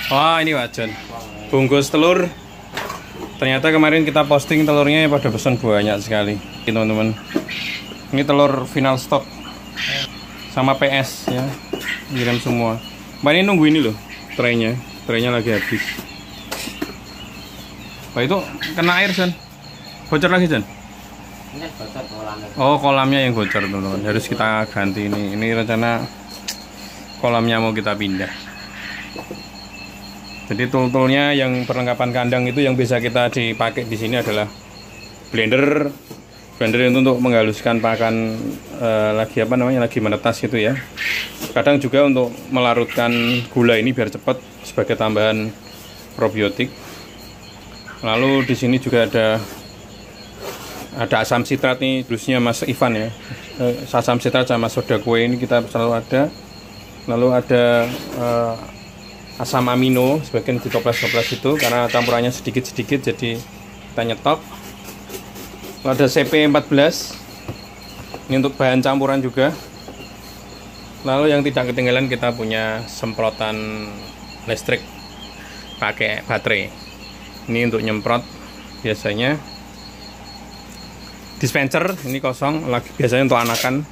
Wah, ini Pak John. Bungkus telur. Ternyata kemarin kita posting telurnya pada pesan banyak sekali, teman-teman. Ini telur final stock sama PS ya, kirim semua. Mbak ini nunggu ini loh, traynya lagi habis. Pak itu kena air John, bocor lagi John. Ini bocor kolamnya. Oh, kolamnya yang bocor teman-teman. Harus kita ganti ini. Ini rencana kolamnya mau kita pindah. Jadi tool-toolnya yang perlengkapan kandang itu yang bisa kita dipakai di sini adalah blender itu untuk menghaluskan pakan lagi menetas gitu ya. Kadang juga untuk melarutkan gula ini biar cepat sebagai tambahan probiotik. Lalu di sini juga ada asam sitrat nih, dusnya Mas Ivan ya. Asam sitrat sama soda kue ini kita selalu ada. Lalu ada asam amino, sebagian ditoples-toples itu karena campurannya sedikit-sedikit jadi kita nyetop. Lalu ada CP14 ini untuk bahan campuran juga. Lalu yang tidak ketinggalan kita punya semprotan listrik pakai baterai. Ini untuk nyemprot biasanya. Dispenser ini kosong, lagi biasanya untuk anakan.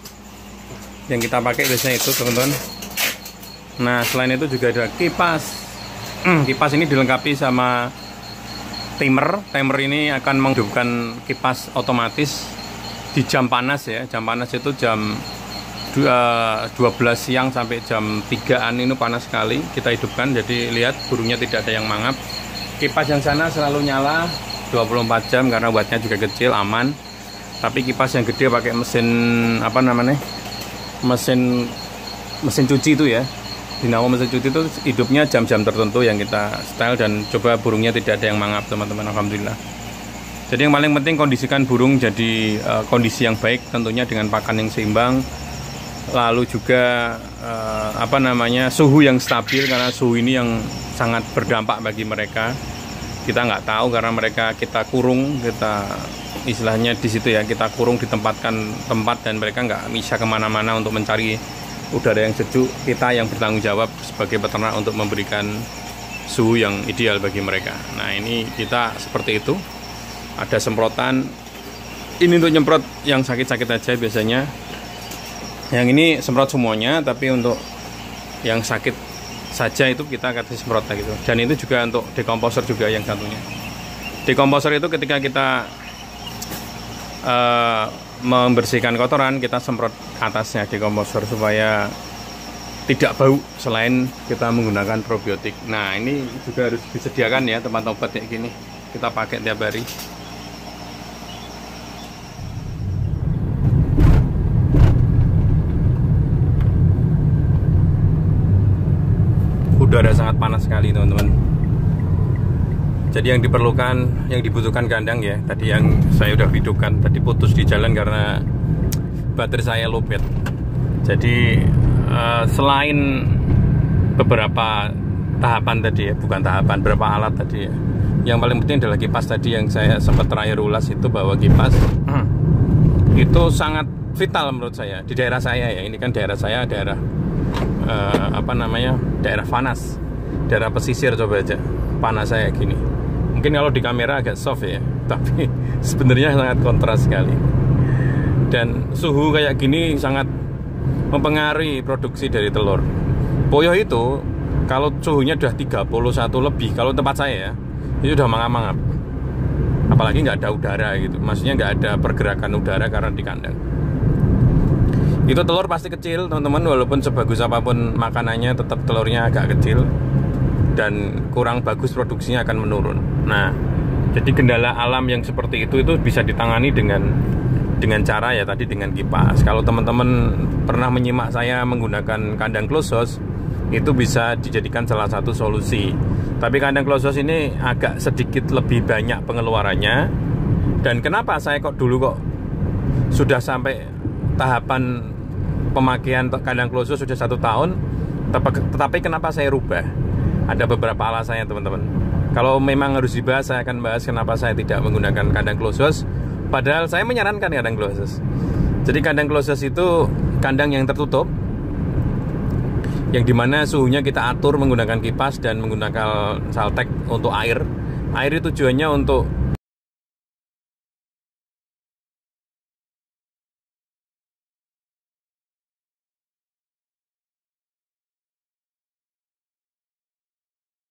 Yang kita pakai biasanya itu teman-teman. Nah, selain itu juga ada kipas. Kipas ini dilengkapi sama timer. Timer ini akan menghidupkan kipas otomatis di jam panas ya. Jam panas itu jam 12 siang sampai jam 3-an ini panas sekali. Kita hidupkan, jadi lihat burungnya tidak ada yang mangap. Kipas yang sana selalu nyala 24 jam karena wattnya juga kecil, aman. Tapi kipas yang gede pakai mesin mesin cuci itu ya. Dinamo mesin cuci itu hidupnya jam-jam tertentu yang kita setel dan coba burungnya tidak ada yang mangap teman-teman, alhamdulillah. Jadi yang paling penting kondisikan burung jadi kondisi yang baik tentunya dengan pakan yang seimbang. Lalu juga suhu yang stabil karena suhu ini yang sangat berdampak bagi mereka. Kita nggak tahu karena mereka kita kurung, kita istilahnya di situ ya, kita kurung ditempatkan tempat dan mereka nggak bisa kemana-mana untuk mencari udara yang sejuk. Kita yang bertanggung jawab sebagai peternak untuk memberikan suhu yang ideal bagi mereka. Nah, ini kita seperti itu. Ada semprotan. Ini untuk nyemprot yang sakit-sakit aja biasanya. Yang ini semprot semuanya, tapi untuk yang sakit saja itu kita kasih semprot gitu. Dan itu juga untuk dekomposer juga yang satunya. Dekomposer itu ketika kita membersihkan kotoran, kita semprot atasnya dekomposer supaya tidak bau selain kita menggunakan probiotik. Nah, ini juga harus disediakan ya tempat obat kayak gini. Kita pakai tiap hari. Udara sangat panas sekali teman-teman. Jadi yang diperlukan, yang dibutuhkan kandang ya, tadi yang saya udah hidupkan, tadi putus di jalan karena baterai saya lowbat. Jadi selain beberapa tahapan tadi ya, bukan tahapan, beberapa alat tadi ya, yang paling penting adalah kipas tadi yang saya sempat terakhir ulas itu, bahwa kipas itu sangat vital menurut saya di daerah saya ya. Ini kan daerah saya daerah daerah panas, daerah pesisir. Coba aja panas saya gini. Mungkin kalau di kamera agak soft ya, tapi sebenarnya sangat kontras sekali. Dan suhu kayak gini sangat mempengaruhi produksi dari telur. Poyo itu kalau suhunya udah 31 lebih, kalau tempat saya ya, itu udah mangap-mangap. Apalagi nggak ada udara gitu, maksudnya nggak ada pergerakan udara karena di kandang. Itu telur pasti kecil teman-teman, walaupun sebagus apapun makanannya tetap telurnya agak kecil dan kurang bagus, produksinya akan menurun. Nah, jadi kendala alam yang seperti itu bisa ditangani dengan cara ya tadi, dengan kipas. Kalau teman-teman pernah menyimak saya menggunakan kandang closed house, itu bisa dijadikan salah satu solusi. Tapi kandang closed house ini agak sedikit lebih banyak pengeluarannya. Dan kenapa saya dulu sudah sampai tahapan pemakaian kandang closed house sudah 1 tahun, tetapi kenapa saya rubah? Ada beberapa alasannya teman-teman. Kalau memang harus dibahas, saya akan bahas kenapa saya tidak menggunakan kandang closed house. Padahal saya menyarankan kandang closed house. Jadi kandang closed house itu kandang yang tertutup. yang dimana suhunya kita atur menggunakan kipas dan menggunakan Saltek untuk air. Air itu tujuannya untuk